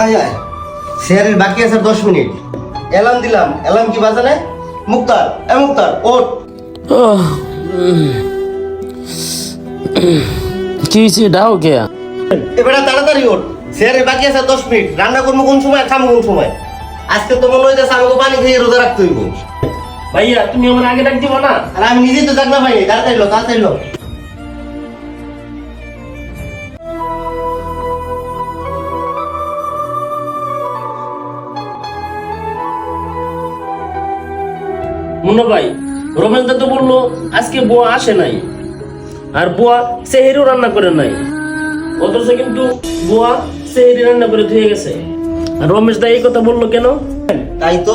তাড়াতাড়ি আয়, স্যারের বাকি আছে 10 মিনিট। অ্যালার্ম দিলাম, অ্যালার্ম কি বাজে না? মুক্তার, মুক্তার ওঠ। কি হয়েছে ডাও কে? এবারে তাড়াতাড়ি ওঠ, স্যারের বাকি আছে 10 মিনিট। রান্না করবো কোন সময়, খাবো কোন সময়? আজকে তো মনে হইতেছে আমাকে পানি খেয়ে রোজা রাখতে হইব। ভাইয়া তুমি আমার আগে ডাক দিব না? আর আমি নিজেই তো ডাক না পাইনি। তাড়াতাড়ি লো, তাড়াতাড়ি লো। মুন্না ভাই, রমেশ দা তো বললো আজকে বুয়া আসে নাই, আর বুয়া সেহেরিও রান্না করে নাই। অথচ কিন্তু বুয়া সেহেরি রান্না করে ধুয়ে গেছে। আর রমেশ দা এই কথা বললো কেন? তাই তো।